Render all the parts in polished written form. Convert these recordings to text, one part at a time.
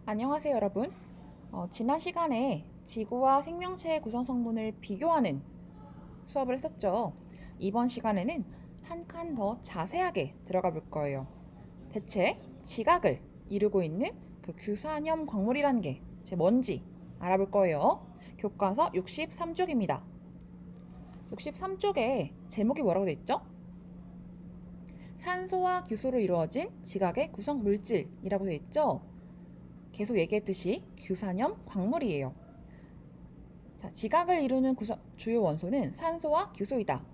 안녕하세요, 여러분. 지난 시간에 지구와 생명체의 구성 성분을 비교하는 수업을 했었죠. 이번 시간에는 한 칸 더 자세하게 들어가 볼 거예요. 대체 지각을 이루고 있는 그 규산염 광물이란 게 뭔지 알아볼 거예요. 교과서 63쪽입니다. 63쪽에 제목이 뭐라고 돼 있죠? 산소와 규소로 이루어진 지각의 구성 물질이라고 돼 있죠. 계속 얘기했듯이 규산염 광물이에요. 자, 지각을 이루는 주요 원소는 산소와 규소이다.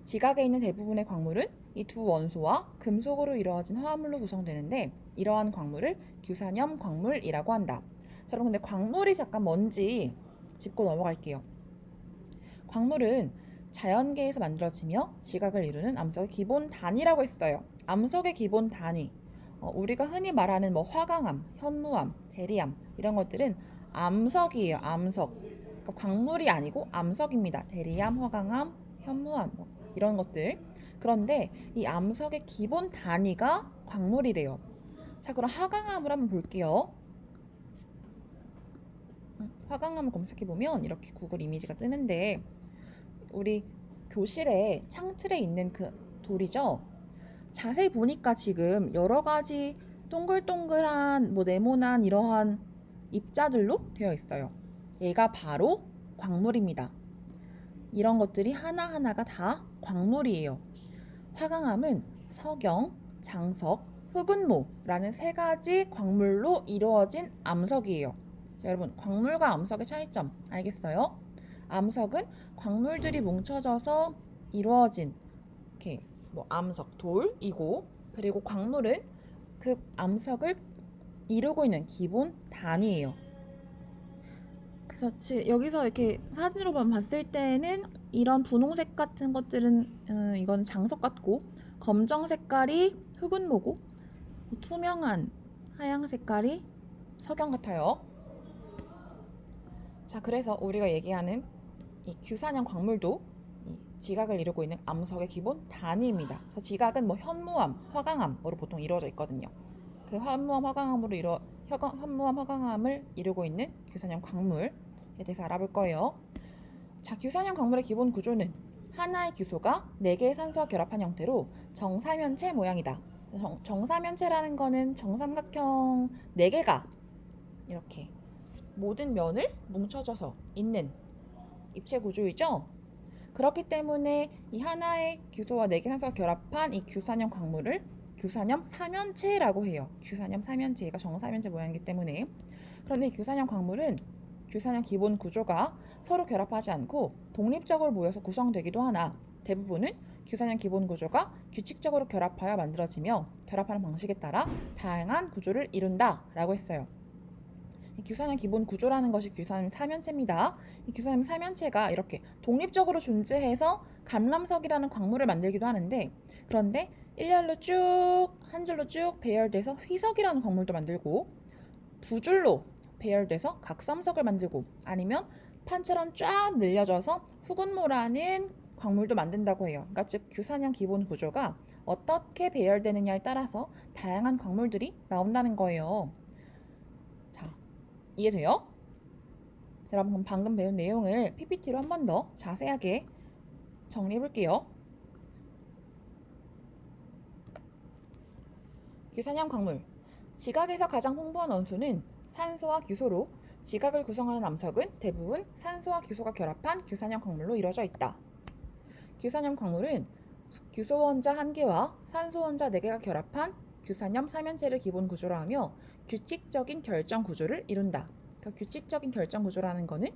지각에 있는 대부분의 광물은 이 두 원소와 금속으로 이루어진 화합물로 구성되는데 이러한 광물을 규산염 광물이라고 한다. 자, 여러분 근데 광물이 잠깐 뭔지 짚고 넘어갈게요. 광물은 자연계에서 만들어지며 지각을 이루는 암석의 기본 단위라고 했어요. 암석의 기본 단위. 우리가 흔히 말하는 화강암, 현무암, 대리암 이런 것들은 암석이에요. 암석. 그러니까 광물이 아니고 암석입니다. 대리암, 화강암, 현무암 이런 것들. 그런데 이 암석의 기본 단위가 광물이래요. 자, 그럼 화강암을 한번 볼게요. 화강암을 검색해 보면 이렇게 구글 이미지가 뜨는데 우리 교실에 창틀에 있는 그 돌이죠. 자세히 보니까 지금 여러 가지 동글동글한 네모난 이러한 입자들로 되어 있어요. 얘가 바로 광물입니다. 이런 것들이 하나하나가 다 광물이에요. 화강암은 석영, 장석, 흑운모라는 세 가지 광물로 이루어진 암석이에요. 자, 여러분 광물과 암석의 차이점 알겠어요? 암석은 광물들이 뭉쳐져서 이루어진 이렇게 암석, 돌이고, 그리고 광물은 그 암석을 이루고 있는 기본 단위예요. 그래서 여기서 이렇게 사진으로 봤을 때는 이런 분홍색 같은 것들은 이건 장석 같고, 검정 색깔이 흑운모고, 투명한 하양 색깔이 석영 같아요. 자, 그래서 우리가 얘기하는 이 규산염 광물도 지각을 이루고 있는 암석의 기본 단위입니다. 그래서 지각은 현무암, 화강암으로 보통 이루어져 있거든요. 그 현무암, 화강암을 이루고 있는 규산염 광물에 대해서 알아볼 거예요. 자, 규산염 광물의 기본 구조는 하나의 규소가 4개의 산소와 결합한 형태로 정사면체 모양이다. 정사면체라는 거는 정삼각형 4개가 이렇게 모든 면을 뭉쳐져서 있는 입체 구조이죠. 그렇기 때문에 이 하나의 규소와 4개 산소가 결합한 이 규산염 광물을 규산염 사면체라고 해요. 규산염 사면체, 얘가 정사면체 모양이기 때문에. 그런데 이 규산염 광물은 규산염 기본 구조가 서로 결합하지 않고 독립적으로 모여서 구성되기도 하나 대부분은 규산염 기본 구조가 규칙적으로 결합하여 만들어지며 결합하는 방식에 따라 다양한 구조를 이룬다라고 했어요. 규산염 기본 구조라는 것이 규산염 사면체입니다. 이 규산염 사면체가 이렇게 독립적으로 존재해서 감람석이라는 광물을 만들기도 하는데, 그런데 일렬로 쭉 한 줄로 쭉 배열돼서 휘석이라는 광물도 만들고, 두 줄로 배열돼서 각섬석을 만들고, 아니면 판처럼 쫙 늘려져서 흑운모라는 광물도 만든다고 해요. 그러니까 즉 규산염 기본 구조가 어떻게 배열되느냐에 따라서 다양한 광물들이 나온다는 거예요. 이해돼요? 여러분 그럼 방금 배운 내용을 PPT로 한 번 더 자세하게 정리해 볼게요. 규산염 광물. 지각에서 가장 풍부한 원소는 산소와 규소로 지각을 구성하는 암석은 대부분 산소와 규소가 결합한 규산염 광물로 이루어져 있다. 규산염 광물은 규소 원자 1개와 산소 원자 4개가 결합한 규산염 사면체를 기본 구조로 하며 규칙적인 결정 구조를 이룬다. 그러니까 규칙적인 결정 구조라는 거는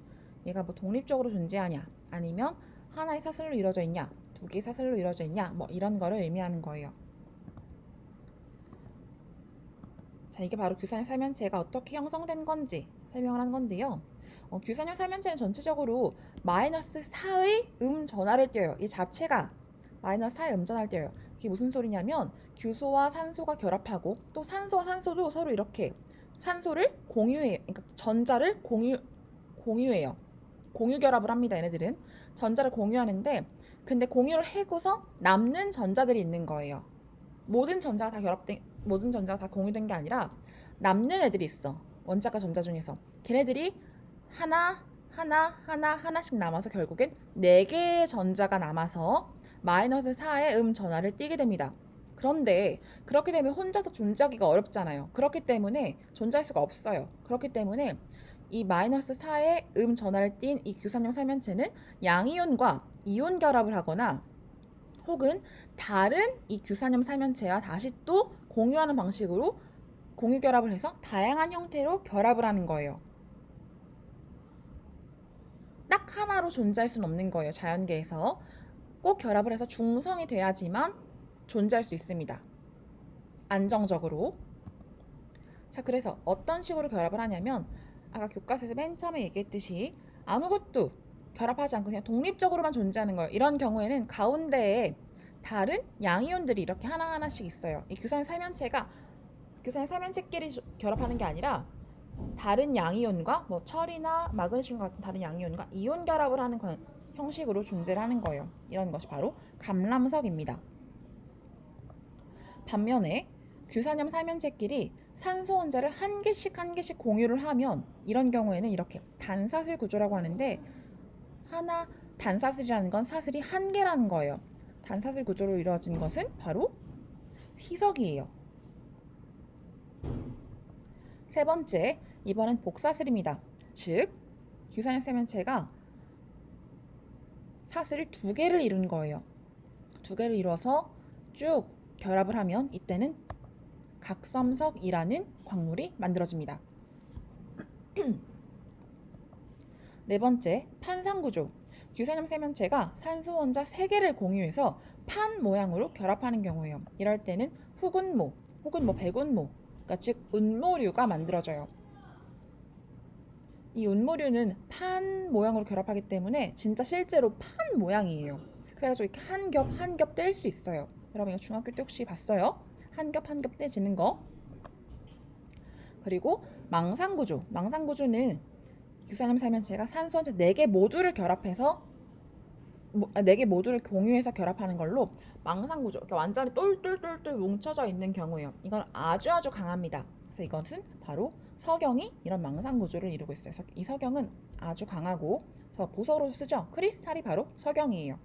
얘가 독립적으로 존재하냐, 아니면 하나의 사슬로 이루어져 있냐, 2개의 사슬로 이루어져 있냐, 이런 거를 의미하는 거예요. 자, 이게 바로 규산염 사면체가 어떻게 형성된 건지 설명을 한 건데요. 규산염 사면체는 전체적으로 -4의 전하를 띄어요. 이 자체가 -4의 전하를 띄어요. 이게 무슨 소리냐면 규소와 산소가 결합하고 또 산소와 산소도 서로 이렇게 산소를 공유해요. 그러니까 전자를 공유해요. 공유 결합을 합니다. 얘네들은 전자를 공유하는데, 근데 공유를 해고서 남는 전자들이 있는 거예요. 모든 전자가 다 공유된 게 아니라 남는 애들이 있어. 원자과 전자 중에서 걔네들이 하나씩 남아서 결국엔 4개의 전자가 남아서 마이너스 4의 전하를 띠게 됩니다. 그런데 그렇게 되면 혼자서 존재하기가 어렵잖아요. 그렇기 때문에 존재할 수가 없어요. 그렇기 때문에 이 마이너스 4의 전하를 띤 이 규산염 삼연체는 양이온과 이온 결합을 하거나 혹은 다른 이 규산염 삼연체와 다시 또 공유하는 방식으로 공유 결합을 해서 다양한 형태로 결합을 하는 거예요. 딱 하나로 존재할 수는 없는 거예요. 자연계에서 꼭 결합을 해서 중성이 돼야지만 존재할 수 있습니다. 안정적으로. 자, 그래서 어떤 식으로 결합을 하냐면 아까 교과서에서 맨 처음에 얘기했듯이 아무것도 결합하지 않고 그냥 독립적으로만 존재하는 거예요. 이런 경우에는 가운데에 다른 양이온들이 이렇게 하나하나씩 있어요. 이 규산염 삼연체가 규산염 삼연체끼리 결합하는 게 아니라 다른 양이온과 뭐 철이나 마그네슘 같은 다른 양이온과 이온 결합을 하는 형식으로 존재를 하는 거예요. 이런 것이 바로 감람석입니다. 반면에 규산염 삼연체끼리 산소 원자를 한 개씩 공유를 하면 이런 경우에는 이렇게 단사슬 구조라고 하는데 단사슬이라는 건 사슬이 한 개라는 거예요. 단사슬 구조로 이루어진 것은 바로 희석이에요. 세 번째, 이번엔 복사슬입니다. 즉, 규산염 삼연체가 사슬을 2개를 이룬 거예요. 2개를 이뤄서 쭉 결합을 하면 이때는 각섬석이라는 광물이 만들어집니다. 네 번째, 판상구조. 규산염 삼연체가 산소 원자 3개를 공유해서 판 모양으로 결합하는 경우예요. 이럴 때는 흑운모 혹은 백운모, 그러니까 즉 운모류가 만들어져요. 이 운모류는 판 모양으로 결합하기 때문에 진짜 실제로 판 모양이에요. 그래가지고 이렇게 한 겹 뗄 수 있어요. 여러분 이거 중학교 때 혹시 봤어요? 한 겹 떼지는 거. 그리고 망상구조. 망상구조는 규산염 삼연체가 산소 원자 4개 모두를 결합해서 4개 모두를 공유해서 결합하는 걸로 망상구조, 이렇게 완전히 똘똘똘똘 뭉쳐져 있는 경우예요. 이건 아주 강합니다. 그래서 이것은 바로 석영이 이런 망상구조를 이루고 있어요. 이 석영은 아주 강하고 그래서 보석으로 쓰죠. 크리스탈이 바로 석영이에요.